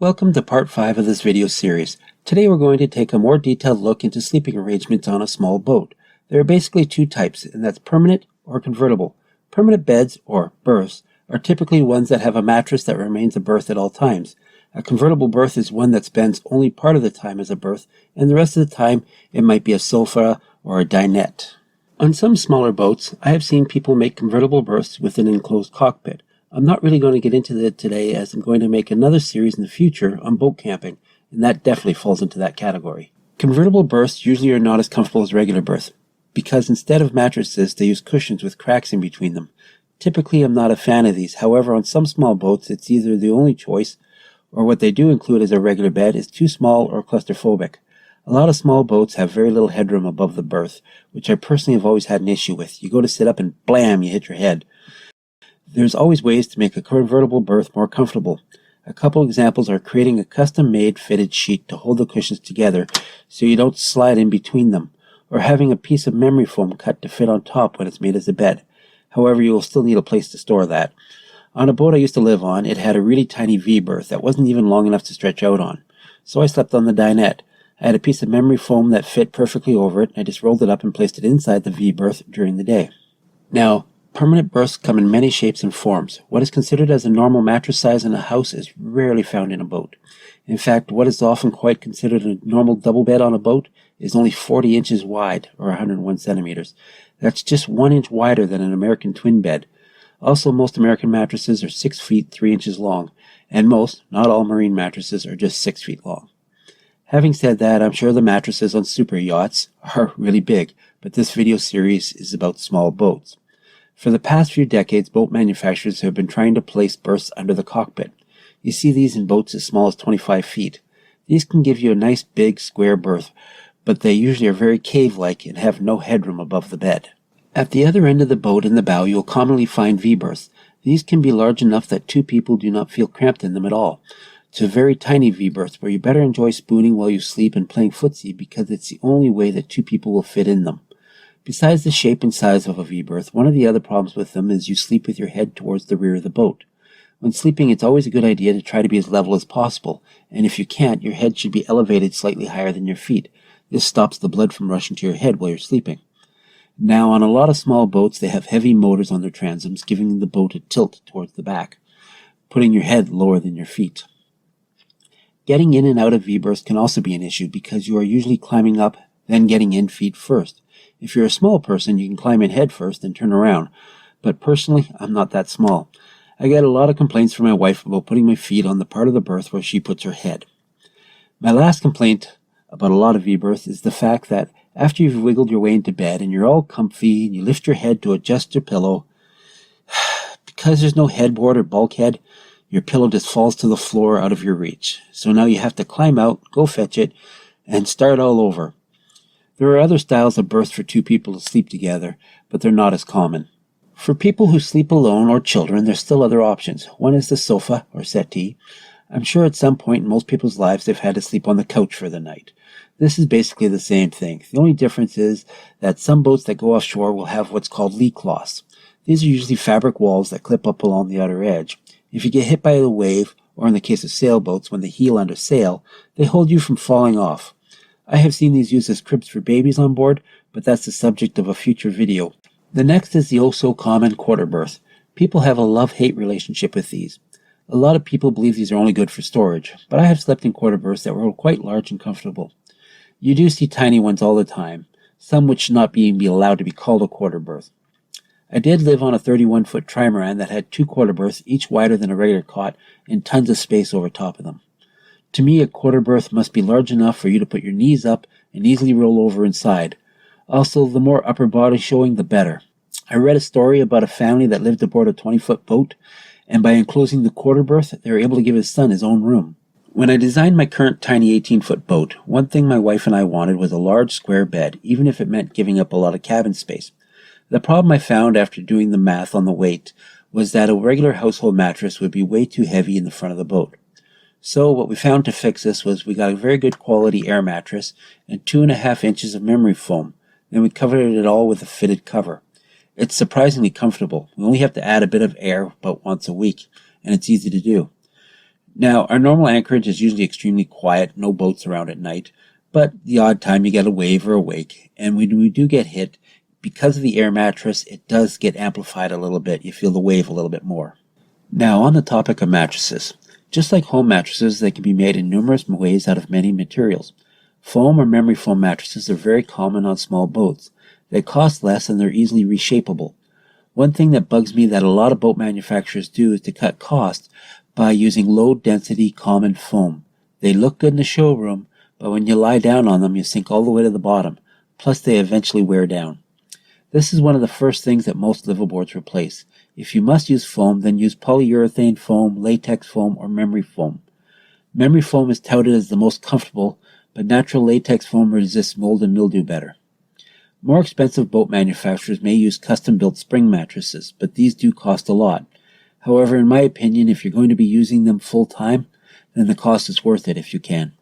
Welcome to part 5 of this video series. Today we're going to take a more detailed look into sleeping arrangements on a small boat. There are basically two types, and that's permanent or convertible. Permanent beds, or berths, are typically ones that have a mattress that remains a berth at all times. A convertible berth is one that spends only part of the time as a berth, and the rest of the time it might be a sofa or a dinette. On some smaller boats, I have seen people make convertible berths with an enclosed cockpit. I'm not really going to get into that today, as I'm going to make another series in the future on boat camping, and that definitely falls into that category. Convertible berths usually are not as comfortable as regular berths, because instead of mattresses, they use cushions with cracks in between them. Typically, I'm not a fan of these. However, on some small boats, it's either the only choice, or what they do include as a regular bed is too small or claustrophobic. A lot of small boats have very little headroom above the berth, which I personally have always had an issue with. You go to sit up and blam, you hit your head. There's always ways to make a convertible berth more comfortable. A couple examples are creating a custom-made fitted sheet to hold the cushions together so you don't slide in between them, or having a piece of memory foam cut to fit on top when it's made as a bed. However, you will still need a place to store that. On a boat I used to live on, it had a really tiny V-berth that wasn't even long enough to stretch out on. So I slept on the dinette. I had a piece of memory foam that fit perfectly over it, and I just rolled it up and placed it inside the V-berth during the day. Now, permanent berths come in many shapes and forms. What is considered as a normal mattress size in a house is rarely found in a boat. In fact, what is often quite considered a normal double bed on a boat is only 40 inches wide, or 101 centimeters. That's just 1 inch wider than an American twin bed. Also, most American mattresses are 6 feet 3 inches long, and most, not all marine mattresses, are just 6 feet long. Having said that, I'm sure the mattresses on super yachts are really big, but this video series is about small boats. For the past few decades, boat manufacturers have been trying to place berths under the cockpit. You see these in boats as small as 25 feet. These can give you a nice big square berth, but they usually are very cave-like and have no headroom above the bed. At the other end of the boat in the bow, you'll commonly find V-berths. These can be large enough that two people do not feel cramped in them at all, to very tiny V-berths where you better enjoy spooning while you sleep and playing footsie because it's the only way that two people will fit in them. Besides the shape and size of a V-berth, one of the other problems with them is you sleep with your head towards the rear of the boat. When sleeping, it's always a good idea to try to be as level as possible, and if you can't, your head should be elevated slightly higher than your feet. This stops the blood from rushing to your head while you're sleeping. Now, on a lot of small boats, they have heavy motors on their transoms, giving the boat a tilt towards the back, putting your head lower than your feet. Getting in and out of V-berths can also be an issue because you are usually climbing up, then getting in feet first. If you're a small person, you can climb in head first and turn around, but personally, I'm not that small. I get a lot of complaints from my wife about putting my feet on the part of the berth where she puts her head. My last complaint about a lot of V-berths is the fact that after you've wiggled your way into bed and you're all comfy and you lift your head to adjust your pillow, because there's no headboard or bulkhead, your pillow just falls to the floor out of your reach. So now you have to climb out, go fetch it, and start all over. There are other styles of berths for two people to sleep together, but they're not as common. For people who sleep alone or children, there's still other options. One is the sofa, or settee. I'm sure at some point in most people's lives they've had to sleep on the couch for the night. This is basically the same thing. The only difference is that some boats that go offshore will have what's called lee cloths. These are usually fabric walls that clip up along the outer edge. If you get hit by a wave, or in the case of sailboats, when they heel under sail, they hold you from falling off. I have seen these used as cribs for babies on board, but that's the subject of a future video. The next is the oh-so-common quarter berth. People have a love-hate relationship with these. A lot of people believe these are only good for storage, but I have slept in quarter berths that were quite large and comfortable. You do see tiny ones all the time, some which should not be allowed to be called a quarter berth. I did live on a 31-foot trimaran that had 2 quarter berths, each wider than a regular cot, and tons of space over top of them. To me, a quarter berth must be large enough for you to put your knees up and easily roll over inside. Also, the more upper body showing, the better. I read a story about a family that lived aboard a 20-foot boat, and by enclosing the quarter berth, they were able to give his son his own room. When I designed my current tiny 18-foot boat, one thing my wife and I wanted was a large square bed, even if it meant giving up a lot of cabin space. The problem I found after doing the math on the weight was that a regular household mattress would be way too heavy in the front of the boat. So what we found to fix this was we got a very good quality air mattress and 2.5 inches of memory foam. Then we covered it all with a fitted cover. It's surprisingly comfortable. We only have to add a bit of air about once a week, and it's easy to do. Now, our normal anchorage is usually extremely quiet, no boats around at night, but the odd time you get a wave or a wake, and when we do get hit, because of the air mattress, it does get amplified a little bit. You feel the wave a little bit more. Now, on the topic of mattresses, just like home mattresses, they can be made in numerous ways out of many materials. Foam or memory foam mattresses are very common on small boats. They cost less and they're easily reshapeable. One thing that bugs me that a lot of boat manufacturers do is to cut costs by using low-density common foam. They look good in the showroom, but when you lie down on them, you sink all the way to the bottom. Plus, they eventually wear down. This is one of the first things that most liveaboards replace. If you must use foam, then use polyurethane foam, latex foam, or memory foam. Memory foam is touted as the most comfortable, but natural latex foam resists mold and mildew better. More expensive boat manufacturers may use custom-built spring mattresses, but these do cost a lot. However, in my opinion, if you're going to be using them full-time, then the cost is worth it if you can.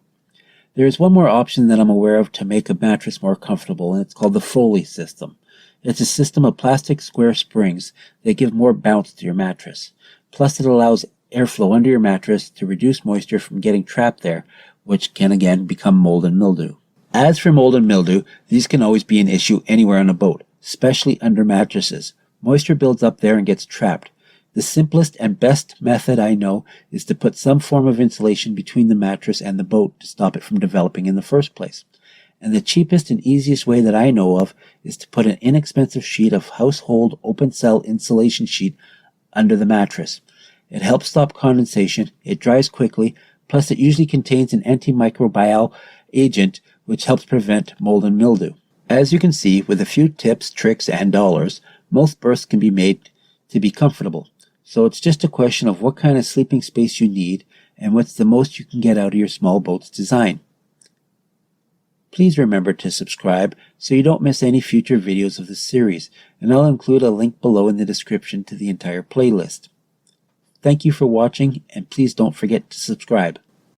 There is one more option that I'm aware of to make a mattress more comfortable, and it's called the Foley System. It's a system of plastic square springs that give more bounce to your mattress. Plus, it allows airflow under your mattress to reduce moisture from getting trapped there, which can again become mold and mildew. As for mold and mildew, these can always be an issue anywhere on a boat, especially under mattresses. Moisture builds up there and gets trapped. The simplest and best method I know is to put some form of insulation between the mattress and the boat to stop it from developing in the first place. And the cheapest and easiest way that I know of is to put an inexpensive sheet of household open cell insulation sheet under the mattress. It helps stop condensation, it dries quickly, plus it usually contains an antimicrobial agent which helps prevent mold and mildew. As you can see, with a few tips, tricks, and dollars, most berths can be made to be comfortable. So it's just a question of what kind of sleeping space you need and what's the most you can get out of your small boat's design. Please remember to subscribe so you don't miss any future videos of this series, and I'll include a link below in the description to the entire playlist. Thank you for watching, and please don't forget to subscribe.